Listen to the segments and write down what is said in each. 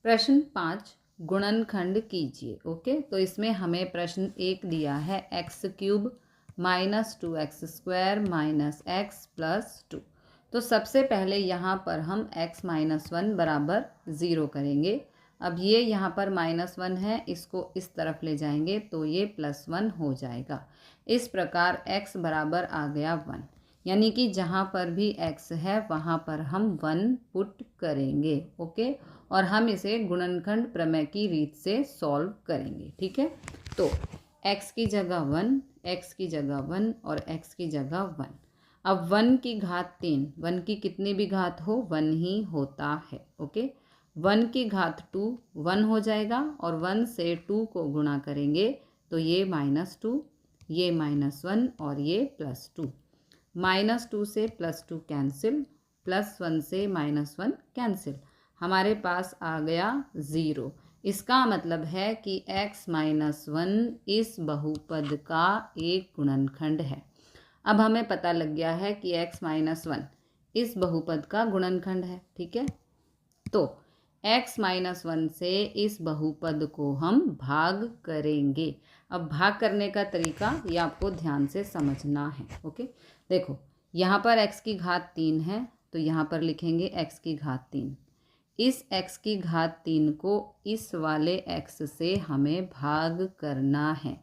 प्रश्न 5 गुणनखंड कीजिए। ओके, तो इसमें हमें प्रश्न 1 दिया है x³ minus 2x² minus x plus 2। तो सबसे पहले यहाँ पर हम x माइनस 1 बराबर 0 करेंगे। अब ये यहाँ पर -1 है, इसको इस तरफ ले जाएंगे तो ये +1 हो जाएगा। इस प्रकार x बराबर आ गया 1, यानी कि जहाँ पर भी x है वहाँ पर हम 1 पुट करेंगे। ओके, और हम इसे गुणनखंड प्रमेय की रीत से सॉल्व करेंगे। ठीक है, तो x की जगह 1, x की जगह 1 और x की जगह 1। अब 1 की घात 3, 1 की कितनी भी घात हो 1 ही होता है। ओके, 1 की घात 2 1 हो जाएगा और 1 से 2 को गुणा करेंगे तो ये -2, ये -1 और ये +2। -2 से +2 कैंसिल, +1 से -1 कैंसिल, हमारे पास आ गया 0। इसका मतलब है कि x माइनस 1 इस बहुपद का एक गुणनखंड है। अब हमें पता लग गया है कि x माइनस 1 इस बहुपद का गुणनखंड है। ठीक है, तो x माइनस 1 से इस बहुपद को हम भाग करेंगे। अब भाग करने का तरीका ये आपको ध्यान से समझना है। ओके, देखो यहाँ पर x की घात 3 है तो यहाँ पर लिखेंगे x की घात 3। इस x की घात 3 को इस वाले x से हमें भाग करना है।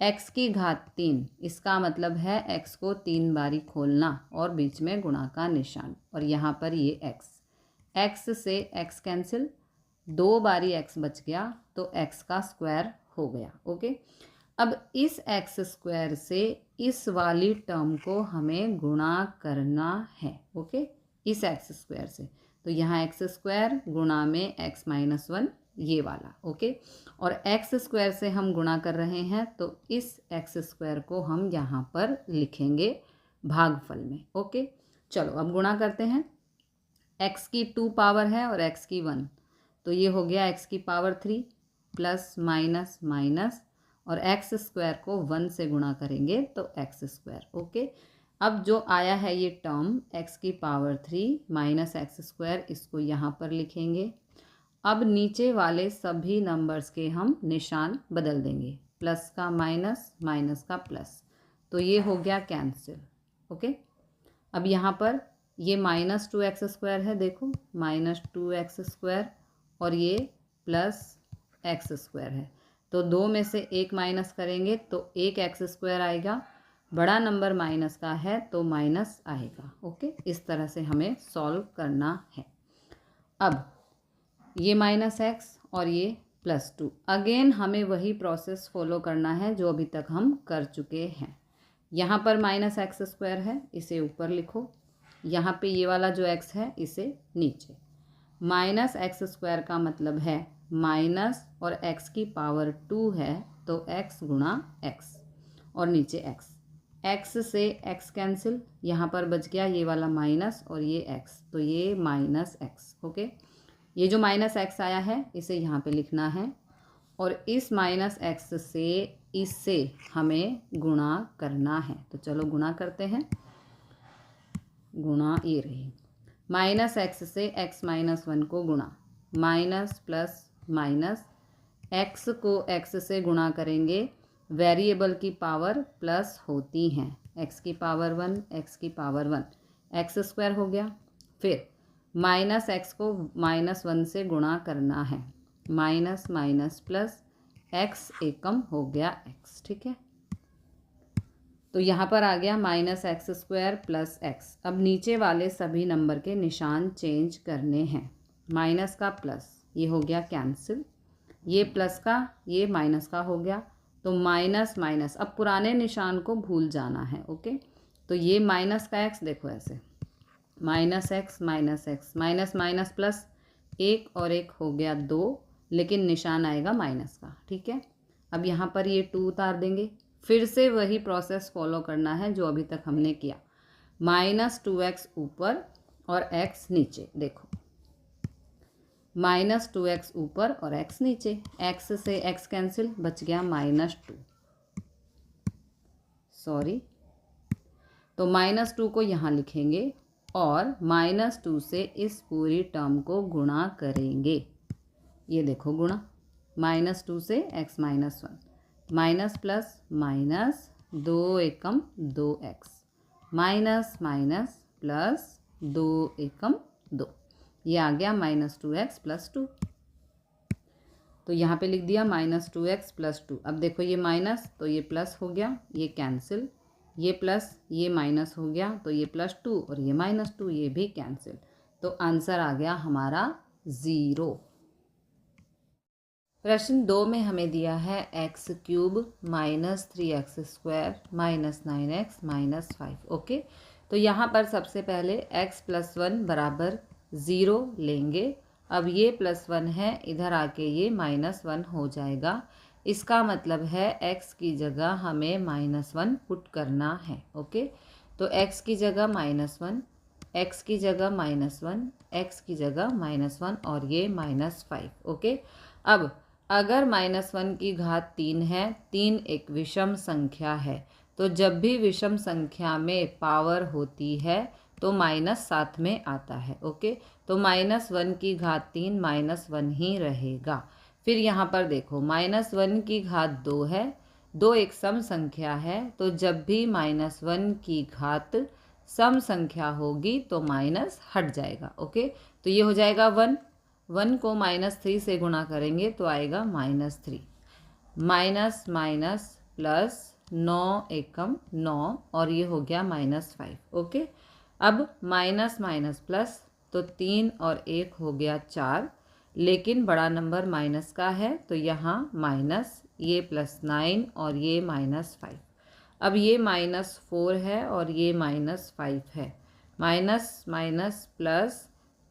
x की घात 3 इसका मतलब है x को 3 बारी खोलना और बीच में गुणा का निशान, और यहाँ पर ये x से x कैंसिल, 2 बारी x बच गया तो x का स्क्वायर हो गया। ओके, अब इस x² से इस वाली टर्म को हमें गुणा करना है। ओके, इस x² से, तो यहाँ x² गुणा में x माइनस 1 ये वाला। ओके, और x² से हम गुणा कर रहे हैं तो इस x² को हम यहाँ पर लिखेंगे भागफल में। ओके, चलो अब गुणा करते हैं। x की 2 पावर है और x की 1, तो ये हो गया x की पावर 3 प्लस माइनस माइनस, और x² को 1 से गुणा करेंगे तो x²। ओके, अब जो आया है ये टर्म x की पावर 3 माइनस x², इसको यहाँ पर लिखेंगे। अब नीचे वाले सभी नंबर्स के हम निशान बदल देंगे, प्लस का माइनस, माइनस का प्लस, तो ये हो गया कैंसिल। ओके, अब यहाँ पर ये -2x² है, देखो -2x² और ये +x² है, तो 2 में से 1 माइनस करेंगे तो 1x² आएगा। बड़ा नंबर माइनस का है तो माइनस आएगा। ओके, इस तरह से हमें सॉल्व करना है। अब ये -x और ये +2, अगेन हमें वही प्रोसेस फॉलो करना है जो अभी तक हम कर चुके हैं। यहाँ पर -x² है, इसे ऊपर लिखो, यहाँ पे ये वाला जो x है इसे नीचे। -x² का मतलब है माइनस और x की पावर 2 है तो x गुणा x और नीचे x से x कैंसिल, यहाँ पर बच गया ये वाला माइनस और ये x, तो ये -x। ओके, ये जो -x आया है इसे यहाँ पे लिखना है और इस -x से इससे हमें गुणा करना है। तो चलो गुणा करते हैं। गुणा ये रही, -x से x माइनस 1 को गुणा, माइनस प्लस माइनस, x को x से गुणा करेंगे, वेरिएबल की पावर प्लस होती हैं, x की पावर 1, x की पावर 1, x² हो गया। फिर -x को -1 से गुणा करना है, माइनस माइनस प्लस, x एकम हो गया x। ठीक है, तो यहाँ पर आ गया -x² प्लस x। अब नीचे वाले सभी नंबर के निशान चेंज करने हैं, माइनस का प्लस ये हो गया कैंसिल, ये प्लस का ये माइनस का हो गया, तो माइनस माइनस, अब पुराने निशान को भूल जाना है। ओके, तो ये माइनस का x देखो ऐसे, -x minus x, minus minus plus, 1 और 1 हो गया 2, लेकिन निशान आएगा माइनस का। ठीक है, अब यहाँ पर ये 2 उतार देंगे, फिर से वही प्रोसेस फॉलो करना है जो अभी तक हमने किया, -2x ऊपर और x नीचे। देखो -2x ऊपर और x नीचे, x से x कैंसिल, बच गया -2, सॉरी, तो -2 को यहाँ लिखेंगे और -2 से इस पूरी टर्म को गुणा करेंगे। ये देखो गुणा, -2 से x -1, माइनस प्लस माइनस 2 एकम 2x, माइनस माइनस प्लस 2 एकम 2, ये आ गया -2x + 2। तो यहाँ पे लिख दिया -2x + 2। अब देखो ये माइनस तो ये प्लस हो गया, ये कैंसिल, ये प्लस ये माइनस हो गया तो ये +2 और ये -2 ये भी कैंसिल। तो आंसर आ गया हमारा 0। प्रश्न 2 में हमें दिया है x³ - 3x² - 9x - 5। ओके, तो यहाँ पर सबसे पहले x + 1 = 0 लेंगे। अब ये +1 है, इधर आके ये -1 हो जाएगा। इसका मतलब है x की जगह हमें -1 पुट करना है। ओके, तो x की जगह -1, x की जगह -1, x की जगह -1 और ये -5। ओके, अब अगर -1 की घात 3 है, 3 एक विषम संख्या है, तो जब भी विषम संख्या में पावर होती है तो माइनस साथ में आता है। ओके, तो -1 की घात 3 -1 ही रहेगा। फिर यहाँ पर देखो -1 की घात 2 है, 2 एक सम संख्या है, तो जब भी -1 की घात सम संख्या होगी तो माइनस हट जाएगा। ओके, तो ये हो जाएगा 1, 1 को -3 से गुणा करेंगे तो आएगा -3, माइनस माइनस प्लस 9 एकम 9 और ये हो गया -5। ओके, अब माइनस माइनस प्लस तो 3 और 1 हो गया 4, लेकिन बड़ा नंबर माइनस का है तो यहाँ माइनस, ये +9 और ये -5। अब ये -4 है और ये -5 है, माइनस माइनस प्लस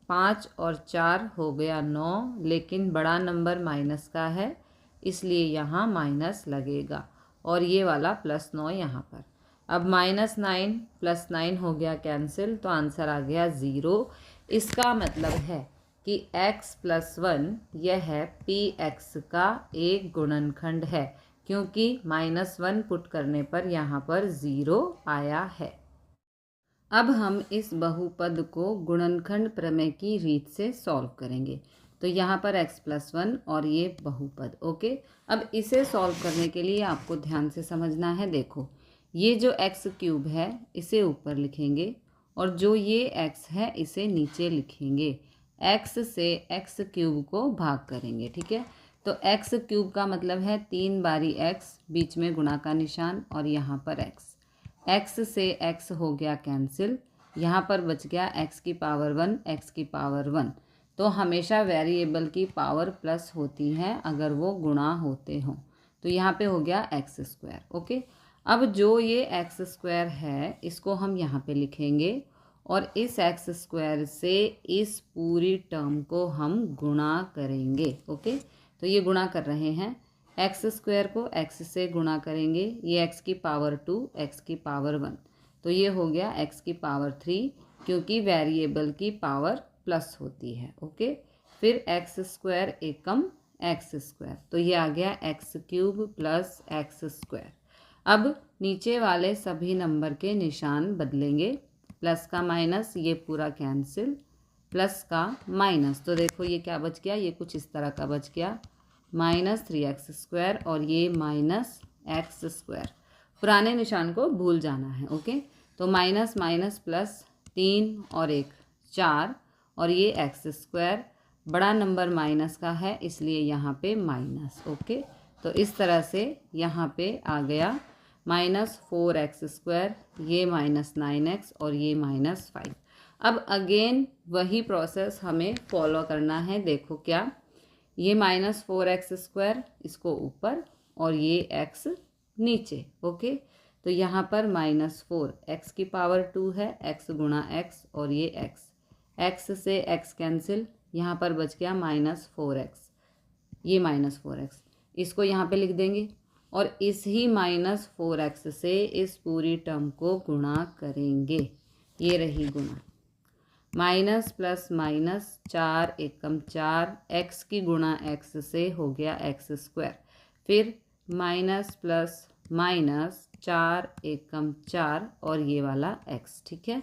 5 और 4 हो गया 9, लेकिन बड़ा नंबर माइनस का है इसलिए यहाँ माइनस लगेगा और ये वाला +9 यहाँ पर। अब -9 + 9 हो गया कैंसिल, तो आंसर आ गया 0। इसका मतलब है कि x + 1 यह px का एक गुणनखंड है, क्योंकि -1 पुट करने पर यहाँ पर 0 आया है। अब हम इस बहुपद को गुणनखंड प्रमेय की रीत से सॉल्व करेंगे। तो यहाँ पर x + 1 और ये बहुपद। ओके, अब इसे सॉल्व करने के लिए आपको ध्यान से समझना है। देखो, ये जो x³ है इसे ऊपर लिखेंगे और जो ये x है इसे नीचे लिखेंगे। x से x³ को भाग करेंगे, ठीक है। तो x³ का मतलब है 3 बारी x, बीच में गुणा का निशान और यहाँ पर x से x हो गया कैंसिल, यहाँ पर बच गया x की पावर 1, x की पावर 1। तो हमेशा वेरिएबल की पावर प्लस होती है अगर वो गुणा होते हों। तो यहाँ पे हो गया x²। ओके, अब जो ये x² है इसको हम यहाँ पे लिखेंगे और इस x² से इस पूरी टर्म को हम गुणा करेंगे। ओके, तो ये गुणा कर रहे हैं, x² को x से गुणा करेंगे, ये x की पावर 2, x की पावर 1, तो ये हो गया x की पावर 3, क्योंकि वेरिएबल की पावर प्लस होती है। ओके, फिर x² एकम x², तो ये आ गया x³ + x²। अब नीचे वाले सभी नंबर के निशान बदलेंगे, प्लस का माइनस, ये पूरा कैंसिल, प्लस का माइनस, तो देखो ये क्या बच गया, ये कुछ इस तरह का बच गया, -3x² और ये -x²। पुराने निशान को भूल जाना है। ओके, तो माइनस माइनस प्लस 3 और 1 4 और ये x², बड़ा नंबर माइनस का है इसलिए यहाँ पे माइनस। ओके, तो इस तरह से यहाँ पे आ गया -4x², ये -9x और ये -5। अब अगेन वही प्रोसेस हमें फॉलो करना है। देखो क्या, ये -4x² इसको ऊपर और ये x नीचे। ओके, तो यहाँ पर -4, x की पावर 2 है, x गुणा x और ये x से x कैंसिल, यहाँ पर बच गया -4x, ये -4x, इसको यहाँ पे लिख देंगे और इस ही -4x से इस पूरी टर्म को गुणा करेंगे। ये रही गुणा, माइनस प्लस माइनस 4 एकम 4, x की गुणा x से हो गया x², फिर माइनस प्लस माइनस 4 एकम 4 और ये वाला x, ठीक है।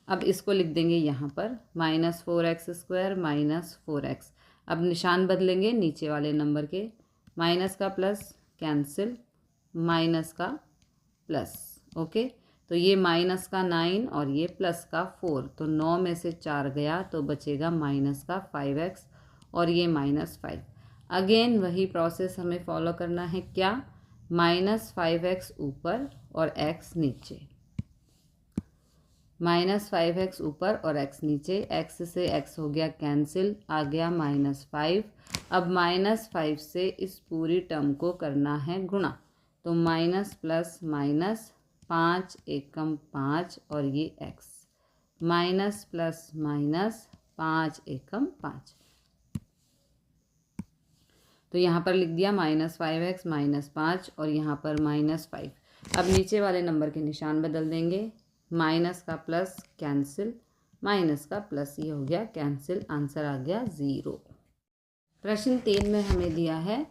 अब इसको लिख देंगे यहाँ पर -4x² -4x। अब निशान बदलेंगे नीचे वाले नंबर के, माइनस का प्लस कैंसिल, माइनस का प्लस। ओके, तो ये माइनस का 9 और ये प्लस का 4, तो 9 में से 4 गया तो बचेगा माइनस का 5x और ये -5। अगेन वही प्रोसेस हमें फॉलो करना है, क्या? -5x ऊपर और x नीचे, -5x ऊपर और x नीचे, x से x हो गया कैंसिल, आ गया -5। अब -5 से इस पूरी टर्म को करना है गुणा, तो माइनस प्लस माइनस, 5 एकम 5 और ये x, माइनस प्लस माइनस 5 एकम 5। तो यहाँ पर लिख दिया -5x -5 और यहाँ पर -5। अब नीचे वाले नंबर के निशान बदल देंगे, माइनस का प्लस कैंसिल, माइनस का प्लस, ये हो गया कैंसिल, आंसर आ गया 0। प्रश्न 3 में हमें दिया है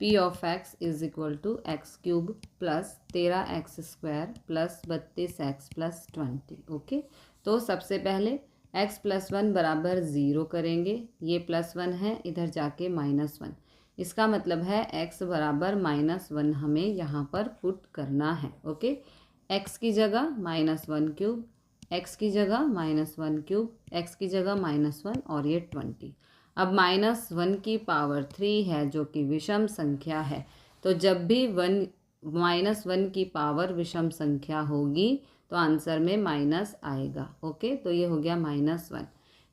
p of x is equal to x³ plus 13x² plus 32x plus 20। Okay, तो सबसे पहले x + 1 बराबर 0 करेंगे, ये +1 है, इधर जाके -1, इसका मतलब है x बराबर -1 हमें यहाँ पर पुट करना है। ओके, x की जगह -1³ x की जगह -1³ x की जगह -1 और ये 20। अब -1 की पावर 3 है जो कि विषम संख्या है, तो जब भी -1 की पावर विषम संख्या होगी तो आंसर में माइनस आएगा। ओके, तो ये हो गया -1।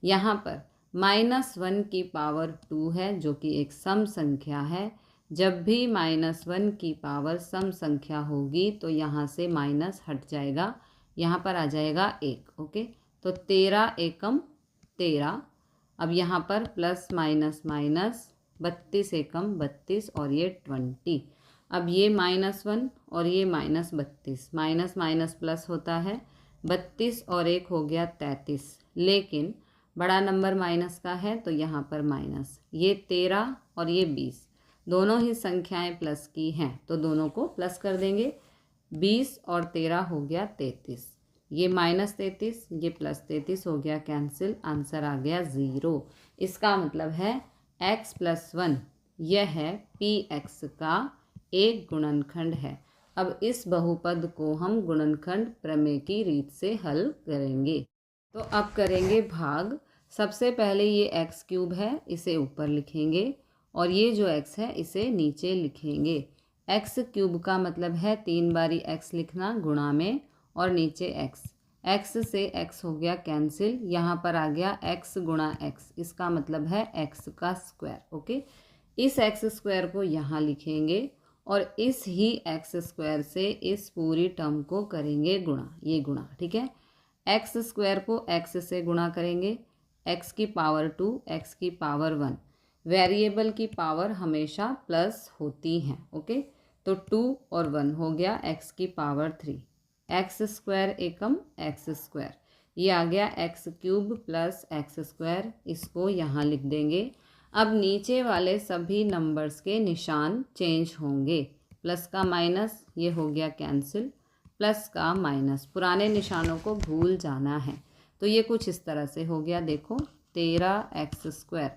यहाँ पर -1 की पावर 2 है जो कि एक सम संख्या है, जब भी -1 की पावर सम संख्या होगी तो यहाँ से माइनस हट जाएगा, यहाँ पर आ जाएगा 1। ओके, तो 13 एकम 13, अब यहाँ पर प्लस माइनस माइनस, 32 एकम 32 और ये 20। अब ये -1 और ये -32, माइनस माइनस प्लस होता है, 32 और 1 हो गया 33, लेकिन बड़ा नंबर माइनस का है तो यहाँ पर माइनस, ये 13 और ये 20, दोनों ही संख्याएं प्लस की हैं तो दोनों को प्लस कर देंगे, 20 और 13 हो गया 33, ये -33 ये +33 हो गया कैंसिल, आंसर आ गया 0। इसका मतलब है x + 1 यह है px का एक गुणनखंड है। अब इस बहुपद को हम गुणनखंड प्रमेय की रीत से हल करेंगे। तो अब करेंगे भाग। सबसे पहले ये x³ है, इसे ऊपर लिखेंगे और ये जो x है इसे नीचे लिखेंगे। x³ का मतलब है 3 बारी x लिखना गुणा में और नीचे x से x हो गया कैंसिल, यहाँ पर आ गया x गुणा x, इसका मतलब है x का स्क्वायर। ओके, इस x² को यहाँ लिखेंगे और इस ही x² से इस पूरी टर्म को करेंगे गुणा, ये गुणा, ठीक है। x² को x से गुणा करेंगे, x की पावर 2 x की पावर 1, वेरिएबल की पावर हमेशा प्लस होती हैं। ओके, तो 2 और 1 हो गया x की पावर 3, x² एकम x², ये आ गया x³ प्लस x², इसको यहाँ लिख देंगे। अब नीचे वाले सभी नंबर्स के निशान चेंज होंगे, प्लस का माइनस ये हो गया कैंसिल, प्लस का माइनस, पुराने निशानों को भूल जाना है। तो ये कुछ इस तरह से हो गया, देखो 13x²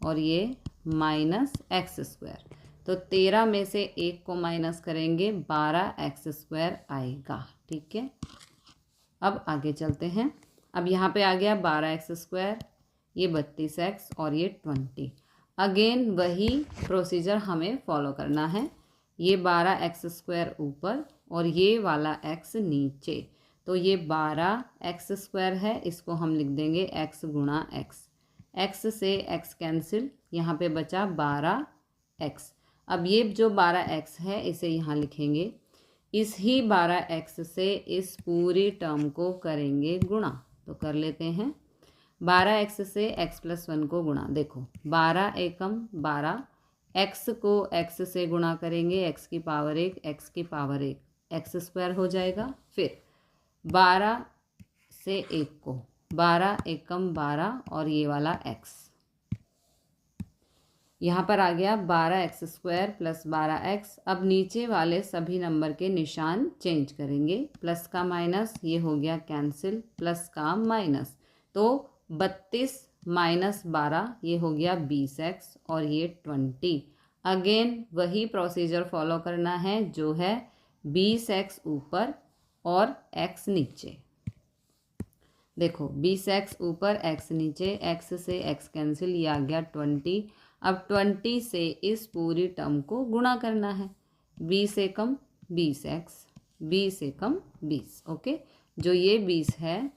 और ये -x², तो 13 में से 1 को माइनस करेंगे 12x² आएगा, ठीक है। अब आगे चलते हैं। अब यहाँ पे आ गया 12x², ये 32x और ये 20। अगेन वही प्रोसीजर हमें फॉलो करना है, ये 12x² ऊपर और ये वाला x नीचे, तो ये 12x² है, इसको हम लिख देंगे x गुणा x, x से x कैंसिल, यहाँ पे बचा 12x। अब ये जो 12x है इसे यहाँ लिखेंगे, इस ही 12x से इस पूरी टर्म को करेंगे गुणा, तो कर लेते हैं। 12x से x + 1 को गुणा, देखो 12 एकम 12, x को x से गुणा करेंगे, x की पावर 1 x की पावर 1, x² हो जाएगा। फिर 12 से 1 को 12 एकम 12 और ये वाला x, यहाँ पर आ गया 12x² प्लस 12x। अब नीचे वाले सभी नंबर के निशान चेंज करेंगे, प्लस का माइनस, ये हो गया कैंसिल, प्लस का माइनस, तो 32 माइनस 12 ये हो गया 20x और ये 20। अगेन वही प्रोसीजर फॉलो करना है जो है 20x ऊपर और x नीचे। देखो 20x ऊपर x नीचे, x से x कैंसिल, ये आ गया 20। अब 20 से इस पूरी टर्म को गुणा करना है, 20 से कम 20x, 20 से कम 20। ओके, जो ये 20 है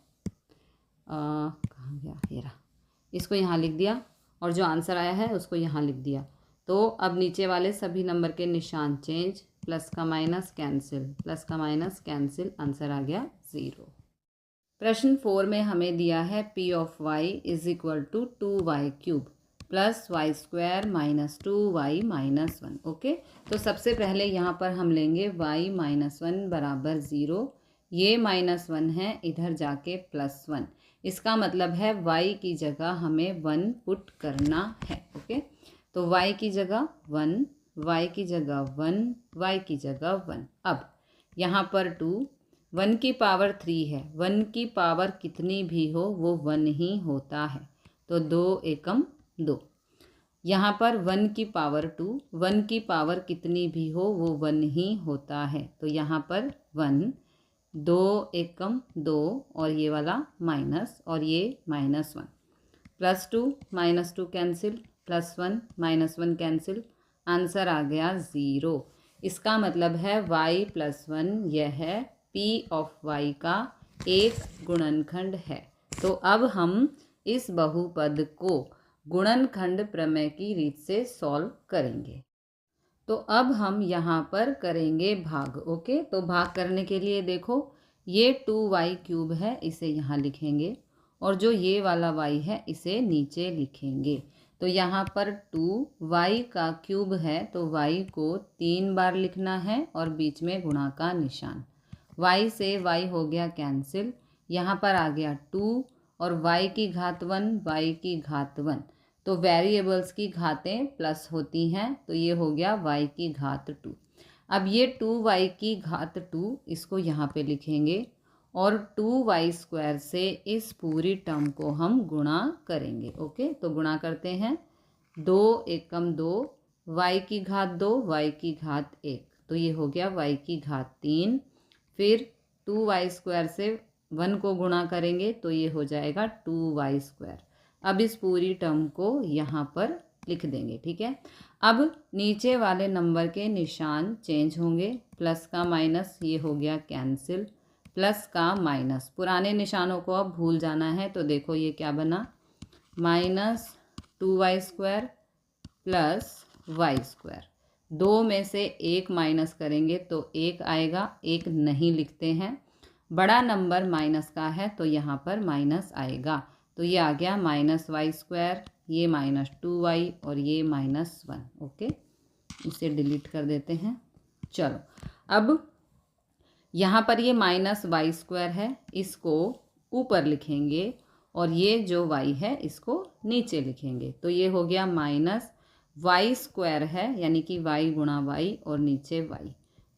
कहाँ गया, ये रहा, इसको यहाँ लिख दिया और जो आंसर आया है उसको यहाँ लिख दिया। तो अब नीचे वाले सभी नंबर के निशान चेंज, प्लस का माइनस कैंसिल, प्लस का माइनस कैंसिल, आंसर आ गया 0। प्रश्न 4 में हमें दिया है p of y is equal to 2y³ plus y² minus 2y minus 1। Okay, तो सबसे पहले यहाँ पर हम लेंगे y माइनस 1 बराबर 0। ये -1 है, इधर जाके +1, इसका मतलब है y की जगह हमें 1 पुट करना है। ओके, तो y की जगह 1, y की जगह 1, y की जगह 1। अब यहाँ पर 2, 1 की पावर 3 है, 1 की पावर कितनी भी हो वो 1 ही होता है, तो 2 एकम 2। यहाँ पर 1 की पावर 2, 1 की पावर कितनी भी हो वो 1 ही होता है, तो यहाँ पर 1, 2 एकम 2 और ये वाला माइनस और ये -1, +2 -2 कैंसिल, +1 -1 कैंसिल, आंसर आ गया 0। इसका मतलब है y + 1 यह है p ऑफ y का एक गुणनखंड है। तो अब हम इस बहुपद को गुणनखंड प्रमेय की रीत से सॉल्व करेंगे। तो अब हम यहाँ पर करेंगे भाग। ओके, तो भाग करने के लिए देखो, ये 2y³ है, इसे यहाँ लिखेंगे, और जो ये वाला y है इसे नीचे लिखेंगे। तो यहाँ पर 2y का क्यूब है, तो y को 3 बार लिखना है और बीच में गुणा का निशान। y से y हो गया कैंसिल, यहाँ पर आ गया 2 और y की घात 1, y की घात 1, तो वेरिएबल्स की घातें प्लस होती हैं, तो ये हो गया y की घात 2। अब ये 2y की घात 2 इसको यहाँ पे लिखेंगे और 2y² से इस पूरी टर्म को हम गुणा करेंगे। ओके, तो गुणा करते हैं, 2 एकम 2, y की घात 2, y की घात 1, तो ये हो गया y की घात 3। फिर 2y² से 1 को गुणा करेंगे तो ये हो जाएगा 2y²। अब इस पूरी टर्म को यहाँ पर लिख देंगे। ठीक है, अब नीचे वाले नंबर के निशान चेंज होंगे, प्लस का माइनस, ये हो गया कैंसिल, प्लस का माइनस, पुराने निशानों को अब भूल जाना है, तो देखो ये क्या बना, -2y² प्लस y²। 2 में से 1 माइनस करेंगे तो 1 आएगा, 1 नहीं लिखते हैं, बड़ा नंबर माइनस का है तो यहाँ पर माइनस आएगा, तो ये आ गया -y², ये -2y और ये -1। ओके, इसे डिलीट कर देते हैं। चलो, अब यहाँ पर ये -y² है, इसको ऊपर लिखेंगे और ये जो y है इसको नीचे लिखेंगे, तो ये हो गया -y² है, यानी कि y गुणा y और नीचे y,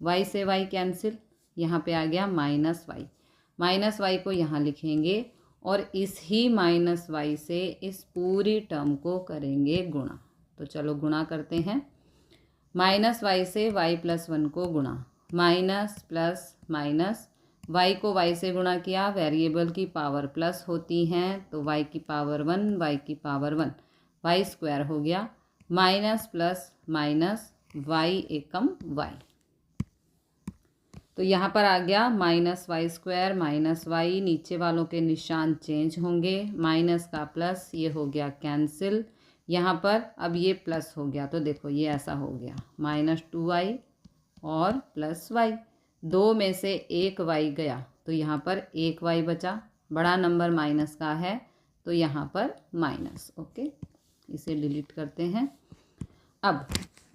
y से y कैंसिल, यहाँ पे आ गया -y, -y को यहाँ लिखेंगे और इस ही -y से इस पूरी टर्म को करेंगे गुणा। तो चलो गुणा करते हैं, -y से y + 1 को गुणा, माइनस प्लस माइनस, y को y से गुणा किया, वेरिएबल की पावर प्लस होती हैं, तो y की पावर 1, y की पावर 1, y² हो गया, माइनस प्लस माइनस, y एकम y, तो यहाँ पर आ गया -y² -y, नीचे वालों के निशान चेंज होंगे, माइनस का प्लस, ये हो गया कैंसिल, यहाँ पर अब ये प्लस हो गया, तो देखो ये ऐसा हो गया, -2y और +y, 2 में से 1 y गया, तो यहाँ पर 1 y बचा, बड़ा नंबर माइनस का है तो यहाँ पर माइनस। ओके, इसे डिलीट करते हैं। अब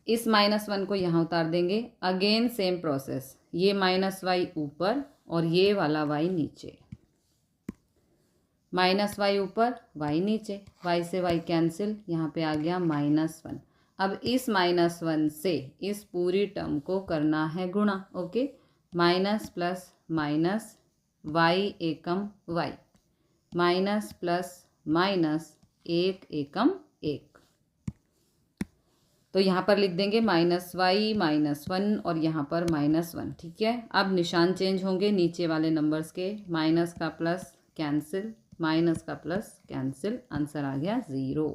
इस -1 को यहाँ उतार देंगे, अगेन सेम प्रोसेस, ये -y ऊपर और ये वाला y नीचे, -y ऊपर y नीचे, y से y कैंसिल, यहाँ पे आ गया -1। अब इस -1 से इस पूरी टर्म को करना है गुणा। Okay, minus plus minus y एकम y, माइनस प्लस माइनस 1 एकम 1। तो यहाँ पर लिख देंगे -y -1 और यहाँ पर -1। ठीक है, अब निशान चेंज होंगे नीचे वाले नंबर्स के। माइनस का प्लस कैंसिल, माइनस का प्लस कैंसिल, आंसर आ गया 0।